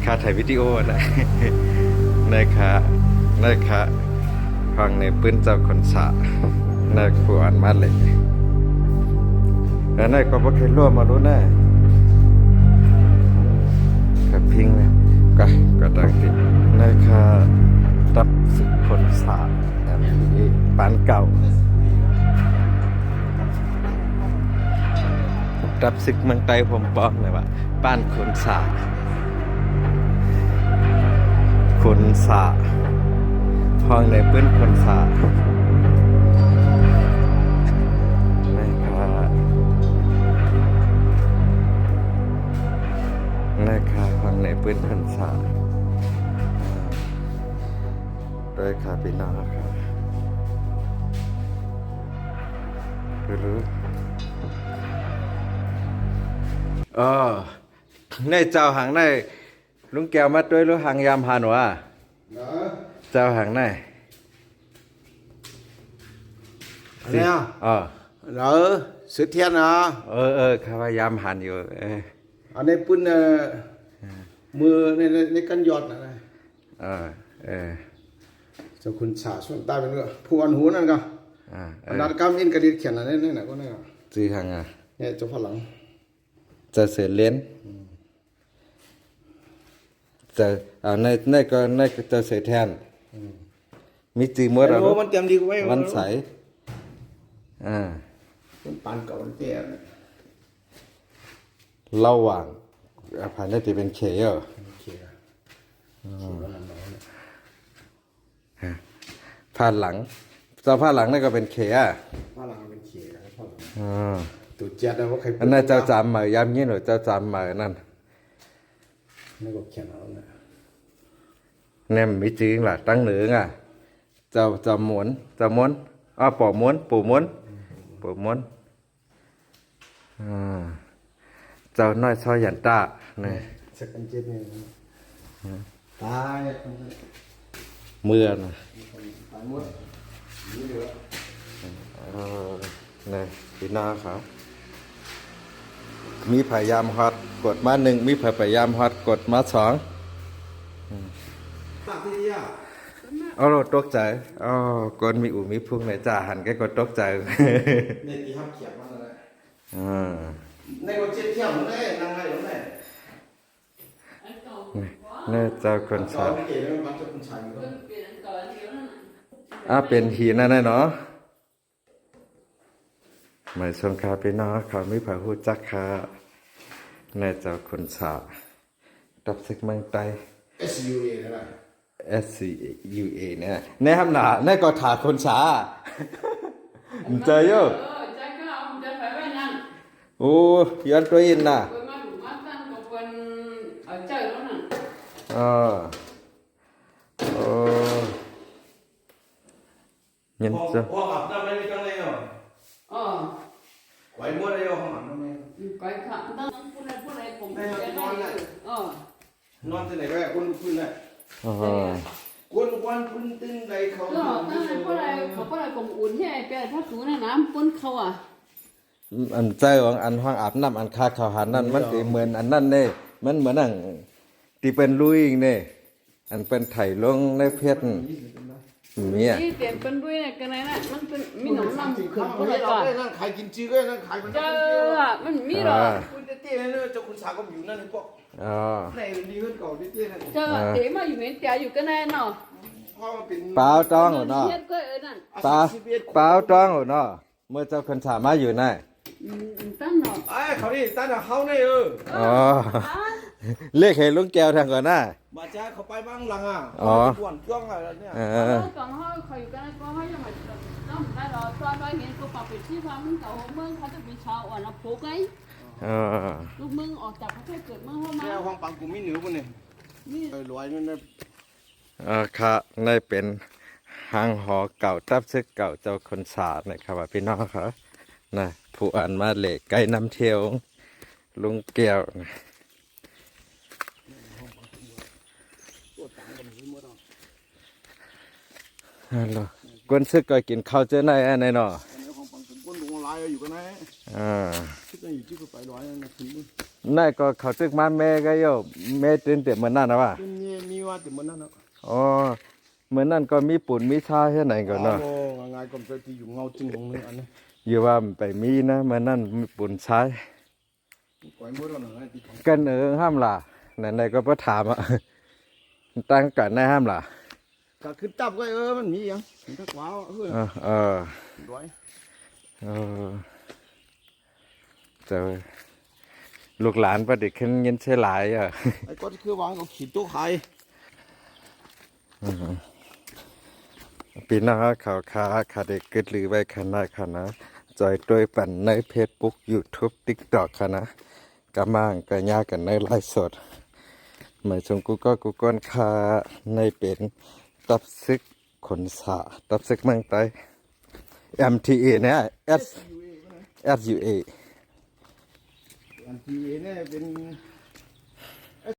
ค่าถ่ายวิดีโอนะนะคะฟังในปื้นเจ้าคนสะในขวานมาเลยแล้วในก็บ่เคยร่วมมารู้แน่กับพิงเลยก็ดังติดนะคะตับสึกคนสะแบบนี้ปานเก่ารับศึกเมืองไทยผมบอกเลยว่าบ้านคนสาห้องในปื้นคนสานะคะห้องในปื้นคนสาด้วยค่ะพี่น้องครับรู้ในเจ้าหางในลุงแก้วมาด้วยลุงหางยามหาหนูเจ้าหางในเนี่ยสุดเทียนนะข้าพยามหันอยู่อันนี้ปุ่นมือในกันยอดนะเจ้าคุณชาส่วนใต้เป็นก็ผู้อันหูนั่นก็นัดกำอินกระดิ่งเขียนอะไรนี่นะก็นี่ก็จีหางเนี่ยเจ้าฝรั่งจะเสียเลี้ยนจะในก็จะเสียแทนมีจีมัวเรามันเตรียมดีไว้มันใสเป็นปานเก่าเตี้ยระหว่างผ่านได้ที่เป็นเขยผ่านหลังเจ้าผ่านหลังนั่นก็เป็นเขยผ่านหลังเป็นเขยผ่านหลังตัวเจ็ดนะว่าใครอันนั้นเจ้าจำมายามงี้หนูเจ้าจำมานั่นนี่ก็เขียนเอาเนี่ยเนี่ยมีจริงล่ะตั้งเหนืออ่ะเจ้าม้วนปอม้วนปู่ม้วนเจ้าน้อยซอยหยันตาเนี่ยสักอันเจ็ดเนี่ยตายเมื่อนะตายหมดนี่เหลือเนี่ยพี่น้าครับมีพยายามฮอดกดมา1มีพยายามฮอดกดมา2เราตกใจก่อนมีมีพุ่งในจ่าหันแกก็ตกใจในที่ห้ามเขียนมาเลยในก็เจ็ดเที่ยวนั่นแหละนั่งไงนั่นแหละนี่เจ้าคนสาวเป็นหีนั่นเนาะหมายชมคาพี่น้องเขาไม่ผ่าหูจักคาในเจ้าคนสาวดับศึกเมืองไทย SUA นะ SCUA เนี่ยในคำหนาในก็ถาคนสาเจอเยอะโอ้ย้อนตัวอินน่ะยันจะห้องอาบน้ำไม่มีกันเลยเหรอไว้หมดเลยห้องอาบน้ำไม่ไว้ค่ะต้องพูดอะไรผมไม่นอนเลยนอนที่ไหนก็ได้คุณคุณเลยวันคุณตื่นใดเขาพูดอะไรผมอุ่นที่ไอ้เปียถ้าสูงในน้ำปุ้นเขาอันใจของอันห้องอาบน้ำอันคาเขาหันนั่นมันเหมือนอันนั่นเนี่ยมันเหมือนอันที่เป็นลุยเนี่ยอันเป็นไถ่ลงในเพชรมีอ่ะที่เปลี่ยนเป็นด้วยเนี่ยกันไหนน่ะมันเป็นมีหนมน้ำขึ้นพูดอะไรก่อนนั่งขายกินจื้อก็นั่งขายมันเจอมันมีหรอคุณเตี้ยเนี่ยเจ้าคุณสาวก็อยู่นั่นพวกในดีขึ้นเก่าเตี้ยเจอเต๋มาอยู่เหมือนเต๋อยู่กันแน่เนาะเปล่าจ้องเนาะเปล่าจ้องเนาะเมื่อเจ้าคนสามารถอยู่ไหนตั้งเนาะไอ้เขานี่ตั้งเขาในเรียกให้ลุงแก้วทางก่อนนะมาจ้าเขาไปบ้างหลังส่วนเครื่องอะไรเนี่ยก่อนเขาอยู่กันก็ให้ยังไงต้องได้รอตอนไปเห็นตัวปากปิดที่ฟ้ามึงเก่าเมืองเขาจะเป็นชาวอ่อนรับโผล่ไงลูกมึงออกจากประเทศเกิดเมืองเข้ามาเนี่ยห้องปังกูมีเหนือคนนี่รวยนั่นค่ะในเป็นหางหอเก่าทับซึกเก่าเจ้าคนสาดนะครับพี่น้องครับนะผู้อ่านมาเหล็กไก่น้ำเที่ยวลุงแก้วฮัลโหลกวนซึกก็กินข้าวเจ้าไหนอันไหนเนาะก้นลงลายอยู่กันไหนที่นั่นอยู่ที่ไปร้อยนะคุณ นั่นก็เขาตึกมาแม่ก็โยแม่ตื่นเต็มเหมือนนั่นนะว่า เป็นมีว่าแต่มันนั่นเนาะ อ๋อเหมือนนั่นก็มีปุ่นมีชาแค่ไหนก่อนเนาะ โอ้งายก็ไปที่อยู่เงาจริงของนึงอันนี้ อยู่ว่ามันไปมีนะเหมือนนั่นมีปุ่นชา ปล่อยมือเราหน่อยที่ของ กันห้ามล่ะไหนๆก็บ่ถามอ่ะตั้งกันได้ห้ามล่ะ ก็ขึ้นตับก็มันมียังมันถ้าว้าวเฮ้ย เออ ด้วย เออเจอลูกหลานประดิษฐ์ขึ้นเงินใช้หลายอ่ะ ไอ้ก็คือวางก็ขีดตัวไข่ ปีหน้าเขาขาเด็กเกิดหรือไว้ขนาดคณะจอยตัวปั่นในเพจบุ๊กยูทูบติ๊กต็อกคณะกำมังกระยากันในไลฟ์สดหมายถึงกูก้นคาในเป็นตับซึกขนสาตับซึกเมืองไต้ MTA เนี่ย SUA อันทีเนี่ยเป็น